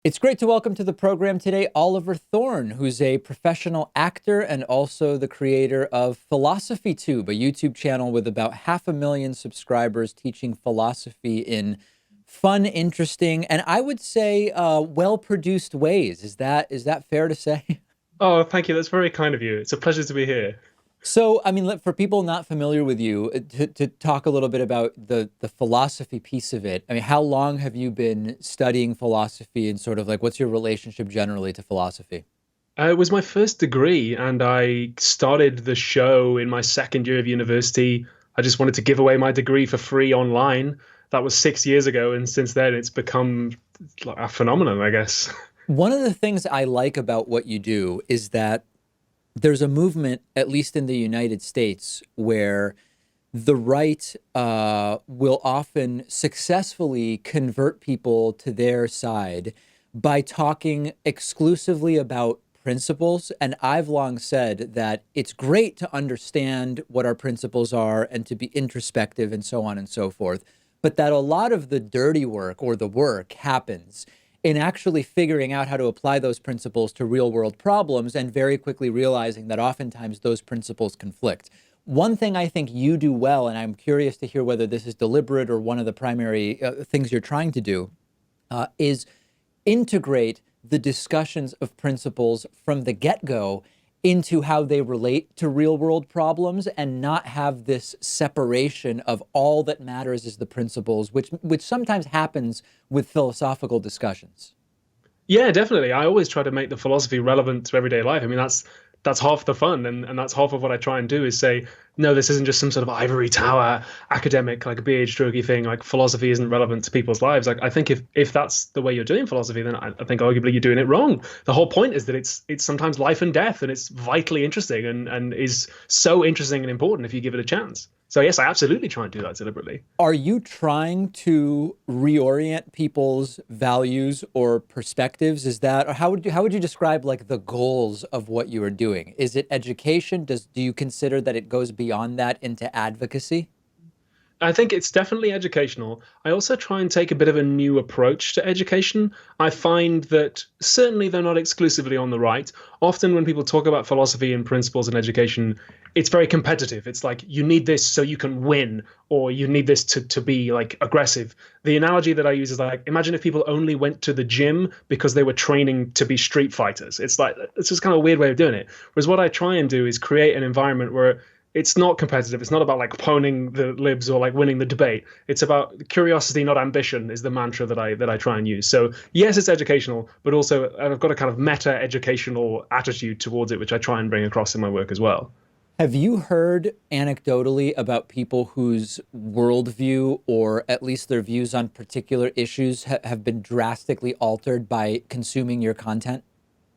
It's great to welcome to the program today Oliver Thorn, who's a professional actor and also the creator of Philosophy Tube, a YouTube channel with about 500,000 subscribers teaching philosophy in fun, interesting, and I would say well-produced ways. Is that fair to say? Oh, thank you. That's very kind of you. It's a pleasure to be here. So, I mean, for people not familiar with you, to talk a little bit about the philosophy piece of it. I mean, how long have you been studying philosophy, and sort of like what's your relationship generally to philosophy? It was my first degree, and I started the show in my second year of university. I just wanted to give away my degree for free online. That was 6 years ago, and since then it's become like a phenomenon, I guess. One of the things I like about what you do is that there's a movement, at least in the United States, where the right will often successfully convert people to their side by talking exclusively about principles. And I've long said that it's great to understand what our principles are and to be introspective and so on and so forth, but that a lot of the dirty work or the work happens in actually figuring out how to apply those principles to real world problems and very quickly realizing that oftentimes those principles conflict. One thing I think you do well, and I'm curious to hear whether this is deliberate or one of the primary things you're trying to do, is integrate the discussions of principles from the get-go into how they relate to real world problems and not have this separation of all that matters is the principles, which sometimes happens with philosophical discussions. Yeah, definitely. I always try to make the philosophy relevant to everyday life. I mean, that's half the fun, and that's half of what I try and do is say, no, this isn't just some sort of ivory tower academic like a BH strokey thing. Like philosophy isn't relevant to people's lives. Like I think if that's the way you're doing philosophy, then I think arguably you're doing it wrong. The whole point is that it's sometimes life and death, and it's vitally interesting and is so interesting and important if you give it a chance. So yes, I absolutely try and do that deliberately. Are you trying to reorient people's values or perspectives? Is that, or how would you describe like the goals of what you are doing? Is it education? Do you consider that it goes beyond that into advocacy? I think it's definitely educational. I also try and take a bit of a new approach to education. I find that certainly they're not exclusively on the right. Often when people talk about philosophy and principles in education, it's very competitive. It's like you need this so you can win, or you need this to be like aggressive. The analogy that I use is like imagine if people only went to the gym because they were training to be street fighters. It's like it's just kind of a weird way of doing it. Whereas what I try and do is create an environment where it's not competitive. It's not about like poning the libs or like winning the debate. It's about curiosity, not ambition, is the mantra that I try and use. So yes, it's educational, but also I've got a kind of meta educational attitude towards it, which I try and bring across in my work as well. Have you heard anecdotally about people whose worldview or at least their views on particular issues have been drastically altered by consuming your content?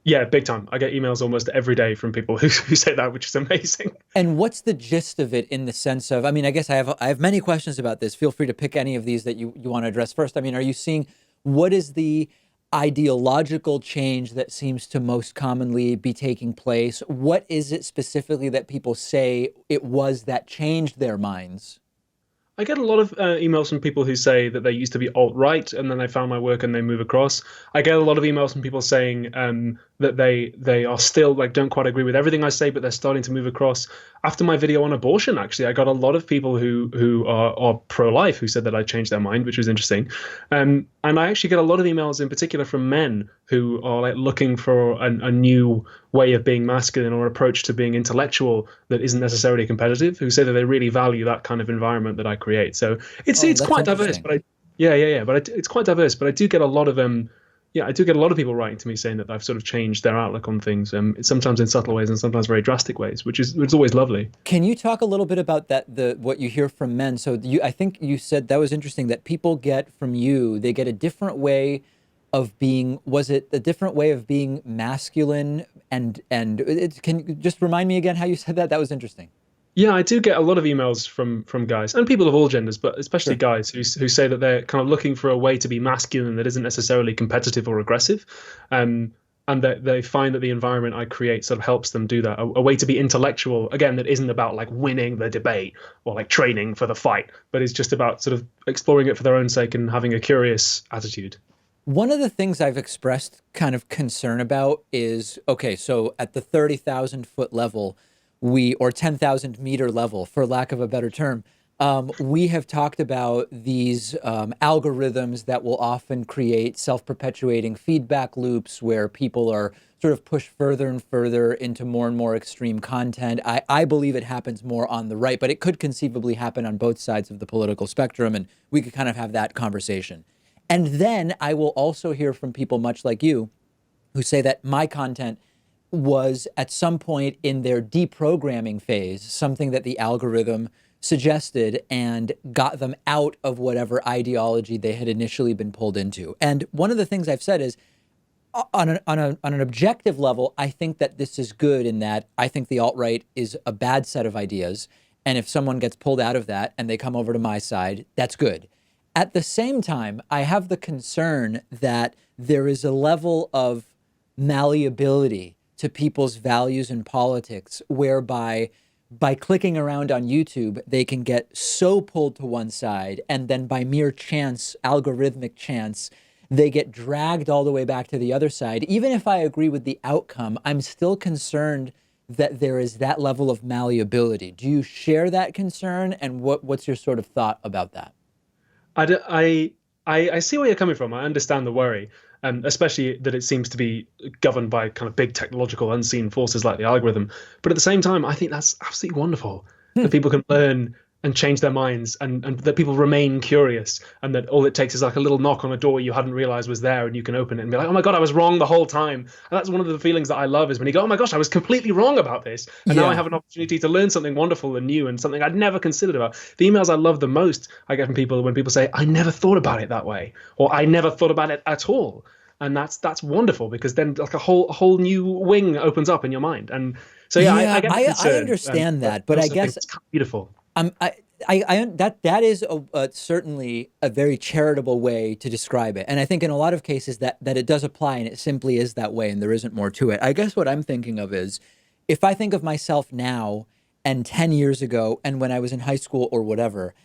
Yeah, big time. I get emails almost every day from people who say that, which is amazing. And what's the gist of it in the sense of, I mean, I guess I have many questions about this. Feel free to pick any of these that you want to address first. I mean, are you seeing what is the ideological change that seems to most commonly be taking place? What is it specifically that people say it was that changed their minds? I get a lot of emails from people who say that they used to be alt-right and then they found my work and they move across. I get a lot of emails from people saying that they are still like don't quite agree with everything I say, but they're starting to move across. After my video on abortion, actually, I got a lot of people who are pro-life who said that I changed their mind, which was interesting. And I actually get a lot of emails in particular from men who are like looking for a new way of being masculine or approach to being intellectual that isn't necessarily competitive, who say that they really value that kind of environment that I create. So Oh, it's that's quite diverse, interesting. but yeah, but it's quite diverse. But I do get a lot of yeah, I do get a lot of people writing to me saying that I've sort of changed their outlook on things, sometimes in subtle ways and sometimes very drastic ways, which is always lovely. Can you talk a little bit about that, the what you hear from men? So I think you said that was interesting that people get from you, they get a different way of being, was it a different way of being masculine? And can you just remind me again how you said that? That was interesting. Yeah, I do get a lot of emails from guys and people of all genders, but especially Sure. guys who say that they're kind of looking for a way to be masculine that isn't necessarily competitive or aggressive, um, and that they find that the environment I create sort of helps them do that. A way to be intellectual again that isn't about like winning the debate or like training for the fight, but is just about sort of exploring it for their own sake and having a curious attitude. One of the things I've expressed kind of concern about is okay, so at the 30,000 foot level, or 10,000 meter level, for lack of a better term, we have talked about these algorithms that will often create self perpetuating feedback loops where people are sort of pushed further and further into more and more extreme content. I believe it happens more on the right, but it could conceivably happen on both sides of the political spectrum, and we could kind of have that conversation. And then I will also hear from people much like you who say that my content was at some point in their deprogramming phase, something that the algorithm suggested and got them out of whatever ideology they had initially been pulled into. And one of the things I've said is, on an objective level, I think that this is good in that I think the alt-right is a bad set of ideas. And if someone gets pulled out of that and they come over to my side, that's good. At the same time, I have the concern that there is a level of malleability to people's values in politics whereby by clicking around on YouTube, they can get so pulled to one side, and then by mere chance, algorithmic chance, they get dragged all the way back to the other side. Even if I agree with the outcome, I'm still concerned that there is that level of malleability. Do you share that concern? And what's your sort of thought about that? I, d- I see where you're coming from. I understand the worry, especially that it seems to be governed by kind of big technological unseen forces like the algorithm. But at the same time, I think that's absolutely wonderful that people can learn and change their minds, and that people remain curious, and that all it takes is like a little knock on a door you hadn't realized was there, and you can open it and be like, oh my God, I was wrong the whole time. And that's one of the feelings that I love, is when you go, oh my gosh, I was completely wrong about this. And now I Yeah. have an opportunity to learn something wonderful and new and something I'd never considered about. The emails I love the most I get from people when people say, I never thought about it that way, or I never thought about it at all. And that's wonderful, because then like a whole new wing opens up in your mind. And so yeah, I Yeah, get the I concern, understand but that, I but I also think guess it's kind of beautiful. I'm I that is certainly a very charitable way to describe it, and I think in a lot of cases that it does apply, and it simply is that way, and there isn't more to it. I guess what I'm thinking of is, if I think of myself now and 10 years ago, and when I was in high school or whatever,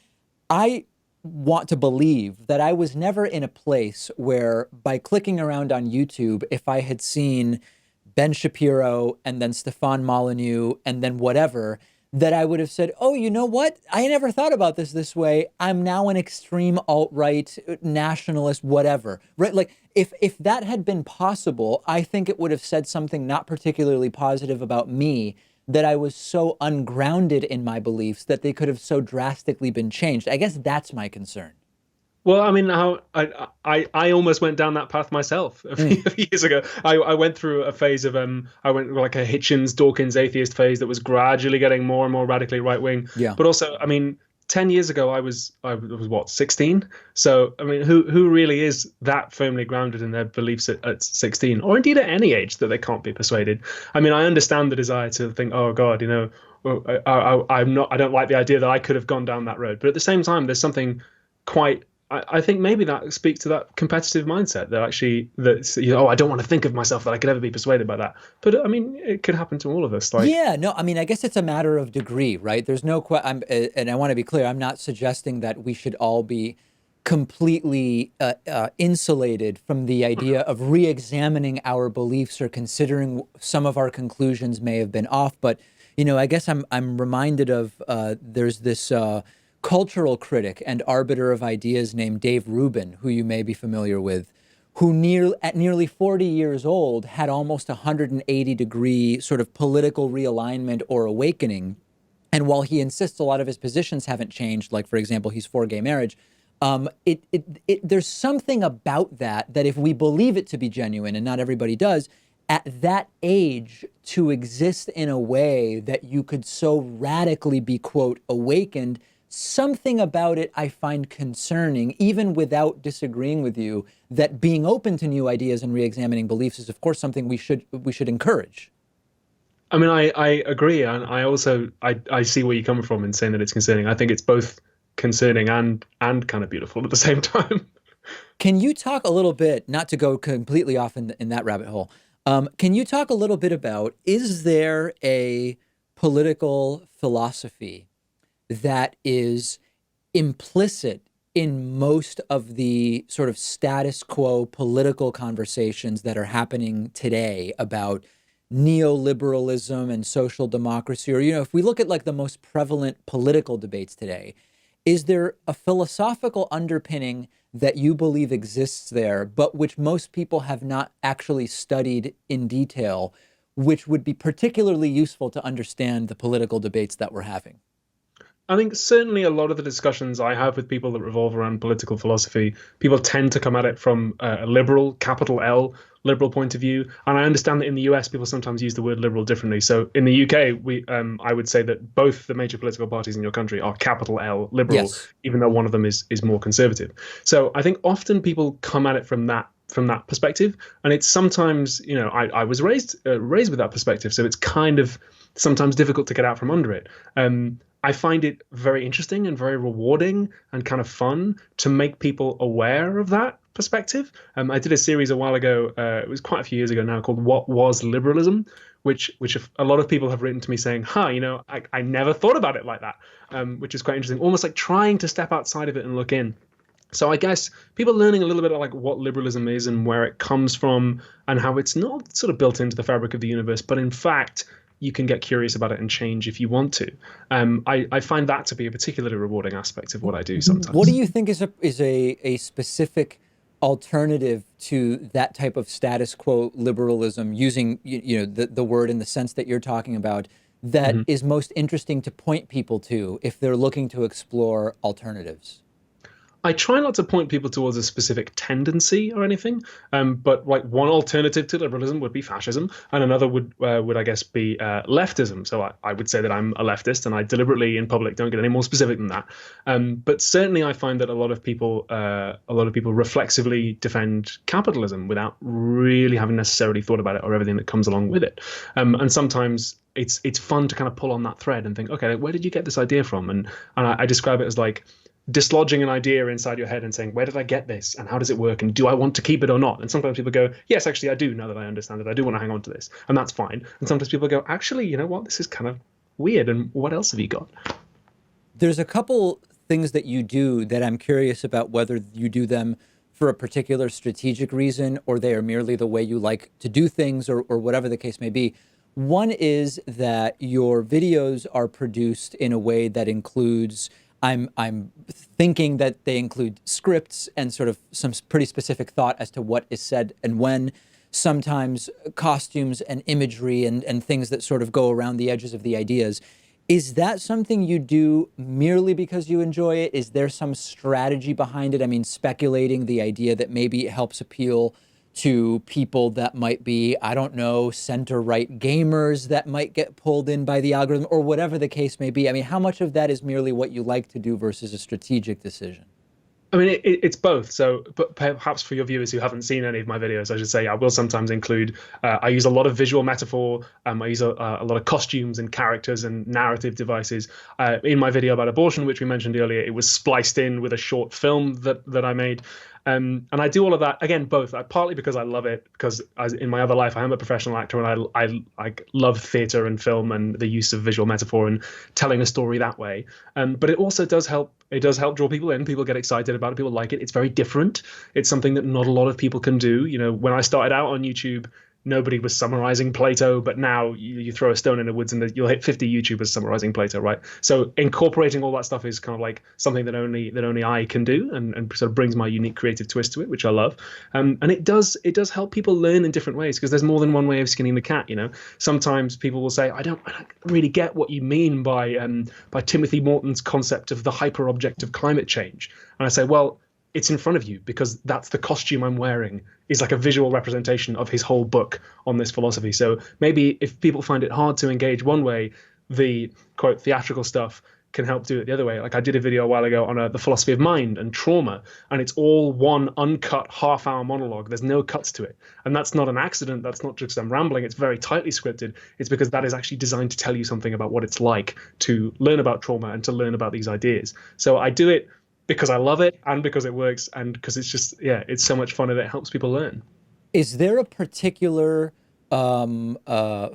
I want to believe that I was never in a place where by clicking around on YouTube, if I had seen Ben Shapiro and then Stefan Molyneux and then whatever, that I would have said, oh, you know what? I never thought about this way. I'm now an extreme alt-right nationalist, whatever. Right? Like if that had been possible, I think it would have said something not particularly positive about me, that I was so ungrounded in my beliefs that they could have so drastically been changed. I guess that's my concern. Well, I mean, how I almost went down that path myself a Mm, few years ago. I went through a phase of I went like a Hitchens Dawkins atheist phase that was gradually getting more and more radically right wing. yeah. But also, I mean, 10 years ago I was what, 16? So I mean, who really is that firmly grounded in their beliefs at 16, or indeed at any age, that they can't be persuaded? I mean, I understand the desire to think, oh God, well, I don't like the idea that I could have gone down that road. But at the same time, there's something quite, I think maybe that speaks to that competitive mindset, that actually that, I don't want to think of myself that I could ever be persuaded by that. But I mean, it could happen to all of us. Like, Yeah, no, I mean, I guess it's a matter of degree, right? There's no and I want to be clear, I'm not suggesting that we should all be completely insulated from the idea of re-examining our beliefs or considering some of our conclusions may have been off. But, I guess I'm reminded of there's this cultural critic and arbiter of ideas named Dave Rubin, who you may be familiar with, who at nearly 40 years old had almost a 180-degree sort of political realignment or awakening. And while he insists a lot of his positions haven't changed, like, for example, he's for gay marriage, there's something about that if we believe it to be genuine, and not everybody does, at that age, to exist in a way that you could so radically be, quote, awakened, something about it I find concerning, even without disagreeing with you, that being open to new ideas and re-examining beliefs is, of course, something we should encourage. I mean, I agree, and I also I see where you're coming from in saying that it's concerning. I think it's both concerning and kind of beautiful at the same time. Can you talk a little bit, not to go completely off in that rabbit hole, can you talk a little bit about, is there a political philosophy that is implicit in most of the sort of status quo political conversations that are happening today about neoliberalism and social democracy, or, if we look at like the most prevalent political debates today, is there a philosophical underpinning that you believe exists there, but which most people have not actually studied in detail, which would be particularly useful to understand the political debates that we're having? I think certainly a lot of the discussions I have with people that revolve around political philosophy, people tend to come at it from a liberal, capital L, liberal point of view. And I understand that in the US, people sometimes use the word liberal differently. So in the UK, I would say that both the major political parties in your country are capital L liberal, Yes. even though one of them is more conservative. So I think often people come at it from that perspective, and it's sometimes, I was raised with that perspective, so it's kind of sometimes difficult to get out from under it. I find it very interesting and very rewarding and kind of fun to make people aware of that perspective. I did a series a while ago, it was quite a few years ago now, called "What Was Liberalism," which a lot of people have written to me saying, I never thought about it like that, which is quite interesting, almost like trying to step outside of it and look in. So I guess people learning a little bit of like what liberalism is and where it comes from and how it's not sort of built into the fabric of the universe, but in fact, you can get curious about it and change if you want to. I find that to be a particularly rewarding aspect of what I do What do sometimes. you think is a specific alternative to that type of status quo liberalism, using the word in the sense that you're talking about, that Mhm. is most interesting to point people to if they're looking to explore alternatives? I try not to point people towards a specific tendency or anything, but like one alternative to liberalism would be fascism, and another would I guess be leftism. So I would say that I'm a leftist, and I deliberately in public don't get any more specific than that. But certainly, I find that a lot of people reflexively defend capitalism without really having necessarily thought about it or everything that comes along with it. And sometimes it's fun to kind of pull on that thread and think, okay, where did you get this idea from? And I describe it as like dislodging an idea inside your head and saying, where did I get this and how does it work and do I want to keep it or not? And sometimes people go, yes, actually I do, now that I understand it, I do want to hang on to this, and that's fine. And sometimes people go, actually, you know what, this is kind of weird, and what else have you got? There's a couple things that you do that I'm curious about, whether you do them for a particular strategic reason or they are merely the way you like to do things, or whatever the case may be. One is that your videos are produced in a way that includes, I'm thinking that they include scripts and sort of some pretty specific thought as to what is said and when, sometimes costumes and imagery and things that sort of go around the edges of the ideas. Is that something you do merely because you enjoy it? Is there some strategy behind it? I mean, speculating the idea that maybe it helps appeal to people that might be, I don't know, center-right gamers that might get pulled in by the algorithm, or whatever the case may be. I mean, how much of that is merely what you like to do versus a strategic decision? I mean, it's both. So, but perhaps for your viewers who haven't seen any of my videos, I should say I will sometimes include. I use a lot of visual metaphor. I use a lot of costumes and characters and narrative devices. In my video about abortion, which we mentioned earlier, it was spliced in with a short film that I made. And I do all of that again, both partly because I love it, because in my other life I am a professional actor and I love theatre and film and the use of visual metaphor and telling a story that way. But it also does help. It does help draw people in. People get excited about it. People like it. It's very different. It's something that not a lot of people can do. When I started out on YouTube, nobody was summarizing Plato, but now you throw a stone in the woods and you'll hit 50 YouTubers summarizing Plato, right? So incorporating all that stuff is kind of like something that only I can do, and sort of brings my unique creative twist to it, which I love. And it does help people learn in different ways, because there's more than one way of skinning the cat. Sometimes people will say, I don't really get what you mean by Timothy Morton's concept of the hyper object of climate change. And I say, well, it's in front of you, because that's the costume I'm wearing is like a visual representation of his whole book on this philosophy. So maybe if people find it hard to engage one way, the quote theatrical stuff can help do it the other way. Like I did a video a while ago on the philosophy of mind and trauma, and it's all one uncut half-hour monologue. There's no cuts to it, and that's not an accident. That's not just I'm rambling. It's very tightly scripted. It's because that is actually designed to tell you something about what it's like to learn about trauma and to learn about these ideas. So I do it because I love it and because it works and because it's just, yeah, it's so much fun and it helps people learn. Is there a particular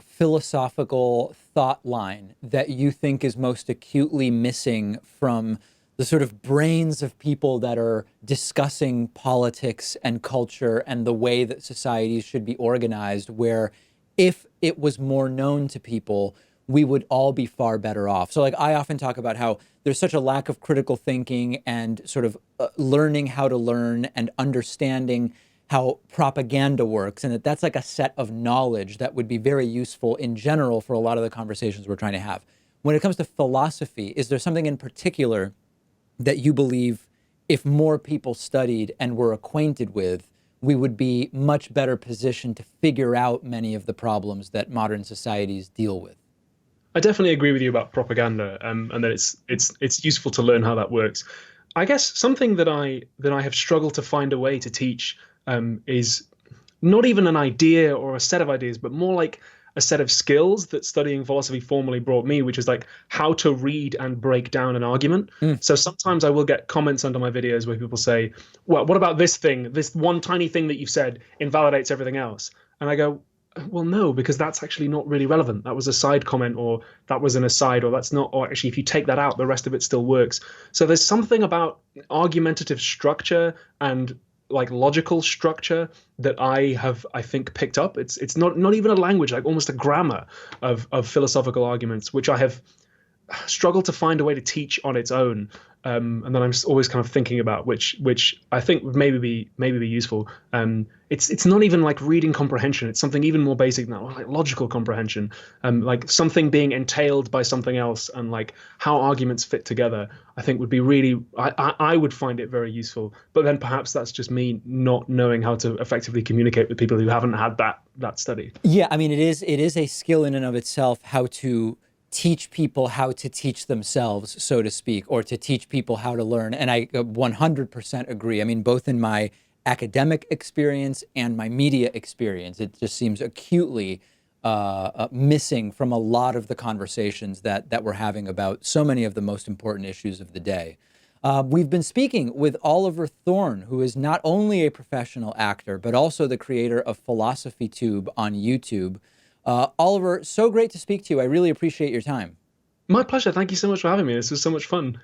philosophical thought line that you think is most acutely missing from the sort of brains of people that are discussing politics and culture and the way that societies should be organized, where if it was more known to people, we would all be far better off. So like I often talk about how there's such a lack of critical thinking and sort of learning how to learn and understanding how propaganda works, and that that's like a set of knowledge that would be very useful in general for a lot of the conversations we're trying to have. When it comes to philosophy, is there something in particular that you believe if more people studied and were acquainted with, we would be much better positioned to figure out many of the problems that modern societies deal with? I definitely agree with you about propaganda, and that it's useful to learn how that works. I guess something that I have struggled to find a way to teach is not even an idea or a set of ideas, but more like a set of skills that studying philosophy formally brought me, which is like how to read and break down an argument. Mm. So sometimes I will get comments under my videos where people say, "Well, what about this thing? This one tiny thing that you've said invalidates everything else." And I go, well, no, because that's actually not really relevant. That was a side comment, or that was an aside, or that's not, or actually, if you take that out, the rest of it still works. So there's something about argumentative structure and like logical structure that I think picked up. It's not even a language, like almost a grammar of philosophical arguments, which I have struggled to find a way to teach on its own. And then I'm always kind of thinking about which I think would maybe be useful. It's not even like reading comprehension. It's something even more basic than that, like logical comprehension. Like something being entailed by something else, and like how arguments fit together. I think would be really. I would find it very useful. But then perhaps that's just me not knowing how to effectively communicate with people who haven't had that study. Yeah, I mean, it is a skill in and of itself how to teach people how to teach themselves, so to speak, or to teach people how to learn. And I 100% agree. I mean, both in my academic experience and my media experience, it just seems acutely missing from a lot of the conversations that we're having about so many of the most important issues of the day. We've been speaking with Oliver Thorn, who is not only a professional actor, but also the creator of Philosophy Tube on YouTube. Oliver, so great to speak to you. I really appreciate your time. My pleasure. Thank you so much for having me. This was so much fun.